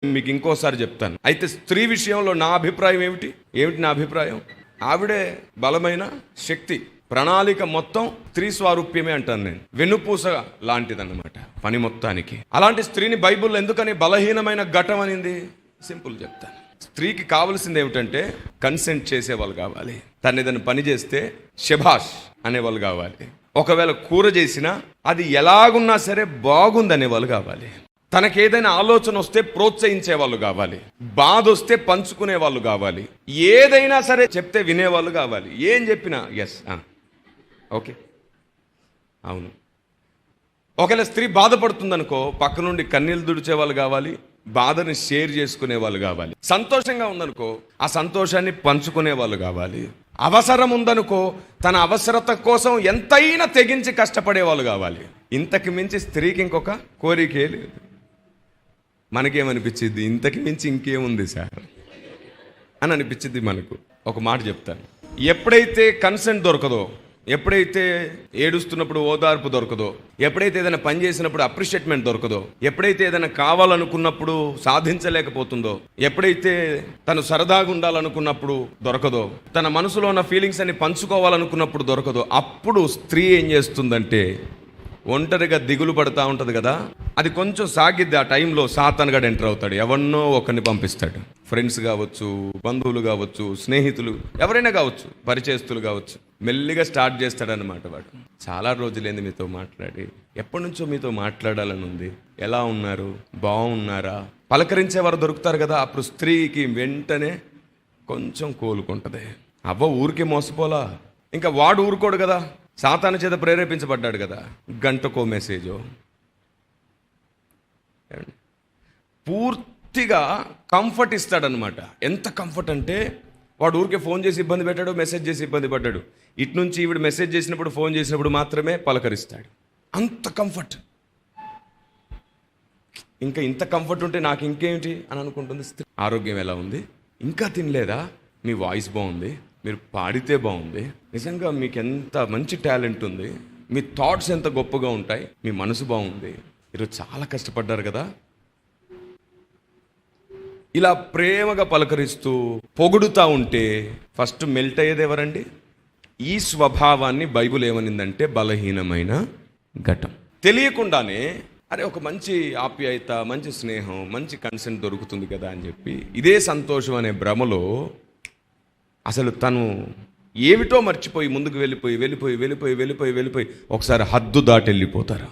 మీకు ఇంకోసారి చెప్తాను. అయితే స్త్రీ విషయంలో నా అభిప్రాయం ఏమిటి నా అభిప్రాయం? ఆవిడే బలమైన శక్తి. ప్రణాళిక మొత్తం స్త్రీ స్వారూప్యమే అంటాను నేను. వెన్నుపూస లాంటిదన్నమాట పని మొత్తానికి. అలాంటి స్త్రీని బైబిల్ ఎందుకని బలహీనమైన ఘటం అనింది? సింపుల్ చెప్తాను. స్త్రీకి కావాల్సింది ఏమిటంటే కన్సెంట్ చేసేవాళ్ళు కావాలి. తను ఏదైనా పని చేస్తే శభాష్ అనేవాళ్ళు కావాలి. ఒకవేళ కూర చేసినా అది ఎలాగున్నా సరే బాగుందనేవాళ్ళు కావాలి. తనకేదైనా ఆలోచన వస్తే ప్రోత్సహించే వాళ్ళు కావాలి. బాధ వస్తే పంచుకునే వాళ్ళు కావాలి. ఏదైనా సరే చెప్తే వినేవాళ్ళు కావాలి. ఏం చెప్పినా ఎస్ ఓకే అవును. ఒకవేళ స్త్రీ బాధపడుతుందనుకో పక్క నుండి కన్నీళ్ళు దుడిచే వాళ్ళు కావాలి. బాధని షేర్ చేసుకునే వాళ్ళు కావాలి. సంతోషంగా ఉందనుకో ఆ సంతోషాన్ని పంచుకునే వాళ్ళు కావాలి. అవసరం ఉందనుకో తన అవసరత కోసం ఎంతైనా తెగించి కష్టపడే వాళ్ళు కావాలి. ఇంతకు మించి స్త్రీకి ఇంకొక కోరికే లేదు. మనకేమనిపించింది? ఇంతకు మించి ఇంకేముంది సార్ అని అనిపించింది మనకు. ఒక మాట చెప్తాను. ఎప్పుడైతే కన్సెంట్ దొరకదో, ఎప్పుడైతే ఏడుస్తున్నప్పుడు ఓదార్పు దొరకదో, ఎప్పుడైతే ఏదైనా పని చేసినప్పుడు అప్రిషియేట్మెంట్ దొరకదో, ఎప్పుడైతే ఏదైనా కావాలనుకున్నప్పుడు సాధించలేకపోతుందో, ఎప్పుడైతే తను సరదాగా ఉండాలనుకున్నప్పుడు దొరకదో, తన మనసులో ఉన్న ఫీలింగ్స్ అన్ని పంచుకోవాలనుకున్నప్పుడు దొరకదో, అప్పుడు స్త్రీ ఏం చేస్తుందంటే ఒంటరిగా దిగులు పడుతూ ఉంటుంది కదా, అది కొంచెం సాగిద్ది. ఆ టైంలో సాతానుగాడు ఎంటర్ అవుతాడు. ఎవరినో ఒకరిని పంపిస్తాడు. ఫ్రెండ్స్ కావచ్చు, బంధువులు కావచ్చు, స్నేహితులు ఎవరైనా కావచ్చు, పరిచయస్తులు కావచ్చు. మెల్లిగా స్టార్ట్ చేస్తాడనమాట వాడు. చాలా రోజులైంది మీతో మాట్లాడి, ఎప్పటి నుంచో మీతో మాట్లాడాలని ఉంది, ఎలా ఉన్నారు, బాగున్నారా, పలకరించేవారు దొరుకుతారు కదా. అప్పుడు స్త్రీకి వెంటనే కొంచెం కోలుకుంటుంది. అవ్వ ఊరికే మోసపోలా, ఇంకా వాడు ఊరుకోడు కదా, సాతాను చేత ప్రేరేపించబడ్డాడు కదా. గంటకో మెసేజో పూర్తిగా కంఫర్ట్ ఇస్తాడనమాట. ఎంత కంఫర్ట్ అంటే వాడు ఊరికే ఫోన్ చేసి ఇబ్బంది పెట్టాడు, మెసేజ్ చేసి ఇబ్బంది పడ్డాడు. ఇటు నుంచి ఈవిడ మెసేజ్ చేసినప్పుడు, ఫోన్ చేసినప్పుడు మాత్రమే పలకరిస్తాడు. అంత కంఫర్ట్. ఇంకా ఇంత కంఫర్ట్ ఉంటే నాకు ఇంకేమిటి అని అనుకుంటుంది స్త్రీ. ఆరోగ్యం ఎలా ఉంది? ఇంకా తినలేదా? మీ వాయిస్ బాగుంది, మీరు పాడితే బాగుంది, నిజంగా మీకు ఎంత మంచి టాలెంట్ ఉంది, మీ థాట్స్ ఎంత గొప్పగా ఉంటాయి, మీ మనసు బాగుంది, ఈరోజు చాలా కష్టపడ్డారు కదా. ఇలా ప్రేమగా పలకరిస్తూ పొగుడుతూ ఉంటే ఫస్ట్ మెల్ట్ అయ్యేది ఎవరండి? ఈ స్వభావాన్ని బైబిల్ ఏమనిందంటే బలహీనమైన ఘటం. తెలియకుండానే అరే ఒక మంచి ఆప్యాయత, మంచి స్నేహం, మంచి కన్సెంట్ దొరుకుతుంది కదా అని చెప్పి ఇదే సంతోషం అనే భ్రమలో అసలు తను ఏమిటో మర్చిపోయి ముందుకు వెళ్ళిపోయి ఒకసారి హద్దు దాటి వెళ్ళిపోతారు.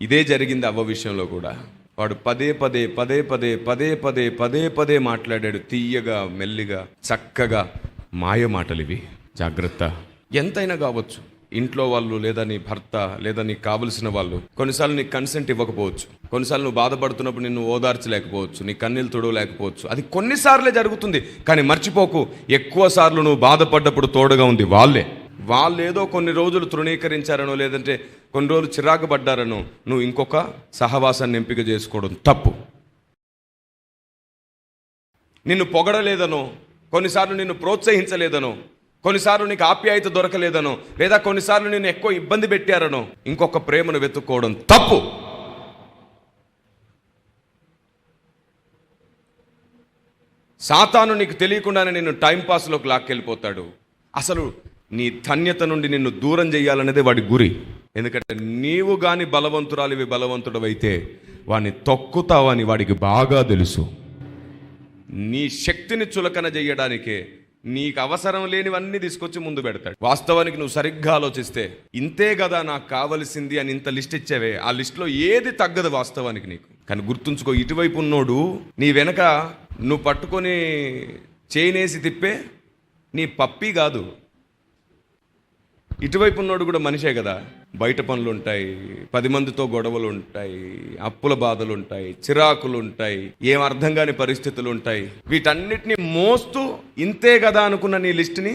ఇదే జరిగింది అవ్వ విషయంలో కూడా. వాడు పదే మాట్లాడాడు. తీయగా, మెల్లిగా, చక్కగా. మాయ మాటలు ఇవి. జాగ్రత్త. ఎంతైనా కావచ్చు. ఇంట్లో వాళ్ళు, లేదా నీ భర్త, లేదా నీకు కావలసిన వాళ్ళు కొన్నిసార్లు నీకు కన్సెంట్ ఇవ్వకపోవచ్చు. కొన్నిసార్లు నువ్వు బాధపడుతున్నప్పుడు నిన్ను ఓదార్చలేకపోవచ్చు, నీ కన్నీళ్ళు తుడవలేకపోవచ్చు. అది కొన్నిసార్లే జరుగుతుంది. కానీ మర్చిపోకు, ఎక్కువ సార్లు నువ్వు బాధపడ్డప్పుడు తోడుగా ఉంది వాళ్ళు ఏదో కొన్ని రోజులు తృణీకరించారనో, లేదంటే కొన్ని రోజులు చిరాకు పడ్డారనో నువ్వు ఇంకొక సహవాసాన్ని ఎంపిక చేసుకోవడం తప్పు. నిన్ను పొగడలేదనో, కొన్నిసార్లు నిన్ను ప్రోత్సహించలేదనో, కొన్నిసార్లు నీకు ఆప్యాయత దొరకలేదనో, లేదా కొన్నిసార్లు నిన్ను ఎక్కువ ఇబ్బంది పెట్టారనో ఇంకొక ప్రేమను వెతుక్కోవడం తప్పు. సాతాను నీకు తెలియకుండానే నిన్ను టైంపాస్లోకి లాక్కెళ్ళిపోతాడు. అసలు నీ ధన్యత నుండి నిన్ను దూరం చేయాలనేదే వాడి గురి. ఎందుకంటే నీవు కానీ బలవంతుడవైతే వాడిని తొక్కుతావని వాడికి బాగా తెలుసు. నీ శక్తిని చులకన చేయడానికే నీకు అవసరం లేనివన్నీ తీసుకొచ్చి ముందు పెడతాడు. వాస్తవానికి నువ్వు సరిగ్గా ఆలోచిస్తే ఇంతే కదా నాకు కావలసింది అని ఇంత లిస్ట్ ఇచ్చావే, ఆ లిస్టులో ఏది తగ్గదు వాస్తవానికి నీకు. కానీ గుర్తుంచుకో, ఇటువైపు ఉన్నోడు నీ వెనక నువ్వు పట్టుకొని చేయనేసి తిప్పే నీ పప్పి కాదు. ఇటువైపు ఉన్నోడు కూడా మనిషే కదా. బయట పనులు ఉంటాయి, 10 మందితో గొడవలు ఉంటాయి, అప్పుల బాధలు ఉంటాయి, చిరాకులు ఉంటాయి, ఏం అర్థం కాని పరిస్థితులు ఉంటాయి. వీటన్నిటిని మోస్తూ ఇంతే కదా అనుకున్న నీ లిస్టుని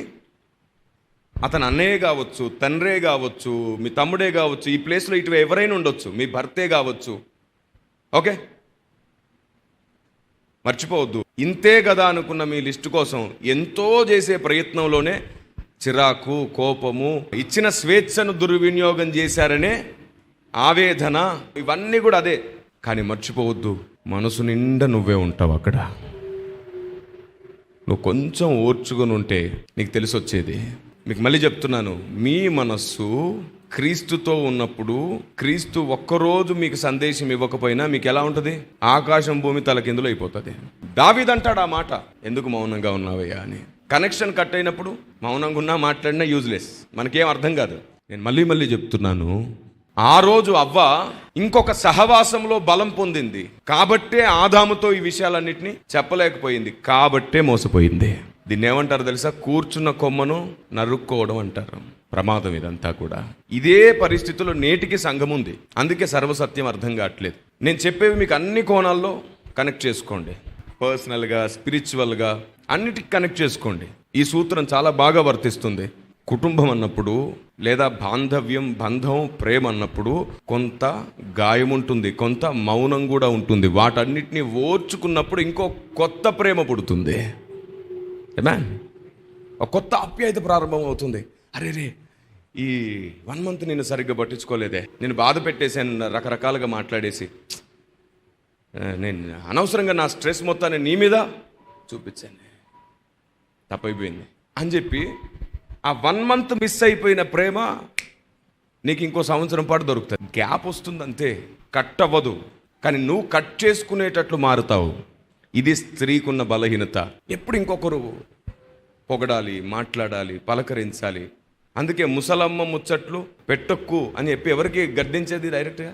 అతను అన్నయ్య కావచ్చు, తండ్రే కావచ్చు, మీ తమ్ముడే కావచ్చు, ఈ ప్లేస్లో ఇటు ఎవరైనా ఉండొచ్చు, మీ భర్తే కావచ్చు. ఓకే, మర్చిపోవద్దు. ఇంతే కదా అనుకున్న మీ లిస్టు కోసం ఎంతో చేసే ప్రయత్నంలోనే చిరాకు, కోపము, ఇచ్చిన స్వేచ్ఛను దుర్వినియోగం చేశారనే ఆవేదన, ఇవన్నీ కూడా అదే. కానీ మర్చిపోవద్దు, మనసు నిండా నువ్వే ఉంటావు అక్కడ. నువ్వు కొంచెం ఓర్చుకొని ఉంటే నీకు తెలిసి వచ్చేది. మీకు మళ్ళీ చెప్తున్నాను, మీ మనస్సు క్రీస్తుతో ఉన్నప్పుడు, క్రీస్తు ఒక్కరోజు మీకు సందేశం ఇవ్వకపోయినా మీకు ఎలా ఉంటుంది? ఆకాశం భూమి తలకిందులు అయిపోతుంది. దావీదంటాడు ఆ మాట, ఎందుకు మౌనంగా ఉన్నావయ్యా అని. కనెక్షన్ కట్ అయినప్పుడు మౌనంగా ఉన్నా మాట్లాడినా యూజ్లెస్, మనకేం అర్థం కాదు. నేను మళ్ళీ చెప్తున్నాను, ఆ రోజు అవ్వ ఇంకొక సహవాసంలో బలం పొందింది కాబట్టే ఆదాముతో ఈ విషయాలన్నిటినీ చెప్పలేకపోయింది, కాబట్టే మోసపోయింది. దీన్ని ఏమంటారు తెలుసా? కూర్చున్న కొమ్మను నరుక్కోవడం అంటారు. ప్రమాదం ఇదంతా కూడా. ఇదే పరిస్థితుల్లో నేటికి సంఘం ఉంది. అందుకే సర్వసత్యం అర్థం కావట్లేదు. నేను చెప్పేవి మీకు అన్ని కోణాల్లో కనెక్ట్ చేసుకోండి. పర్సనల్గా, స్పిరిచువల్గా అన్నిటికి కనెక్ట్ చేసుకోండి. ఈ సూత్రం చాలా బాగా వర్తిస్తుంది. కుటుంబం అన్నప్పుడు, లేదా బాంధవ్యం, బంధం, ప్రేమ అన్నప్పుడు కొంత గాయం ఉంటుంది, కొంత మౌనం కూడా ఉంటుంది. వాటన్నిటిని ఓర్చుకున్నప్పుడు ఇంకో కొత్త ప్రేమ పుడుతుంది. ఒక కొత్త ఆప్యాయత ప్రారంభం అవుతుంది. అరే ఈ 1 month నేను సరిగ్గా పట్టించుకోలేదే, నేను బాధ పెట్టేశాను, రకరకాలుగా మాట్లాడేసి నేను అనవసరంగా నా స్ట్రెస్ మొత్తాన్ని నీ మీద చూపించాను, తప్పైపోయింది అని చెప్పి ఆ 1 month మిస్ అయిపోయిన ప్రేమ నీకు ఇంకో సంవత్సరం పాటు దొరుకుతుంది. గ్యాప్ వస్తుంది అంతే, కట్ అవ్వదు. కానీ నువ్వు కట్ చేసుకునేటట్లు మారుతావు. ఇది స్త్రీకున్న బలహీనత. ఎప్పుడు ఇంకొకరు పొగడాలి, మాట్లాడాలి, పలకరించాలి. అందుకే ముసలమ్మ ముచ్చట్లు పెట్టొక్కు అని చెప్పి ఎవరికి గద్దించేది డైరెక్ట్గా?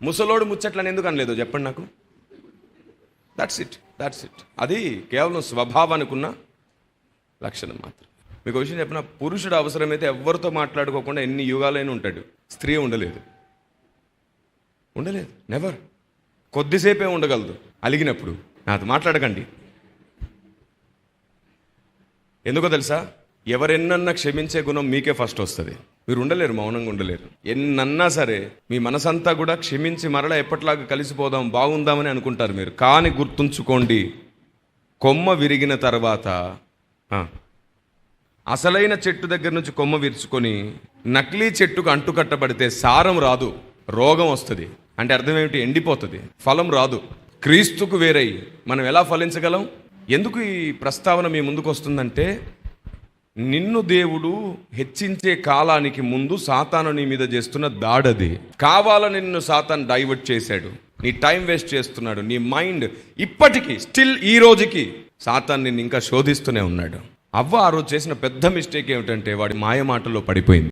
ముసలోడు ముచ్చట్లు అని ఎందుకు అనలేదు చెప్పండి నాకు. That's it. అది కేవలం స్వభావానికి ఉన్న లక్షణం మాత్రం. మీకు విషయం చెప్పిన, పురుషుడు అవసరమైతే ఎవరితో మాట్లాడుకోకుండా ఎన్ని యుగాలైనా ఉంటాడు. స్త్రీ ఉండలేదు, నెవర్. కొద్దిసేపే ఉండగలదు అలిగినప్పుడు. నాతో మాట్లాడకండి. ఎందుకో తెలుసా? ఎవరెన్నన్నా క్షమించే గుణం మీకే ఫస్ట్ వస్తుంది. మీరు ఉండలేరు, మౌనంగా ఉండలేరు. ఎన్నన్నా సరే మీ మనసంతా కూడా క్షమించి మరలా ఎప్పటిలాగా కలిసిపోదాం, బాగుందామని అనుకుంటారు మీరు. కానీ గుర్తుంచుకోండి, కొమ్మ విరిగిన తర్వాత అసలైన చెట్టు దగ్గర నుంచి కొమ్మ విరుచుకొని నకిలీ చెట్టుకు అంటుకట్టబడితే సారం రాదు, రోగం వస్తుంది. అంటే అర్థం ఏమిటి? ఎండిపోతుంది, ఫలం రాదు. క్రీస్తుకు వేరై మనం ఎలా ఫలించగలం? ఎందుకు ఈ ప్రస్తావన మీ ముందుకు వస్తుందంటే, నిన్ను దేవుడు హెచ్చించే కాలానికి ముందు సాతాను నీ మీద చేస్తున్న దాడది. కావాలని నిన్ను సాతాను డైవర్ట్ చేశాడు, నీ టైం వేస్ట్ చేస్తున్నాడు. నీ మైండ్ ఇప్పటికీ స్టిల్ ఈ రోజుకి సాతాను నిన్ను ఇంకా శోధిస్తూనే ఉన్నాడు. అవ్వ ఆ రోజు చేసిన పెద్ద మిస్టేక్ ఏమిటంటే, వాడి మాయ మాటల్లో పడిపోయింది.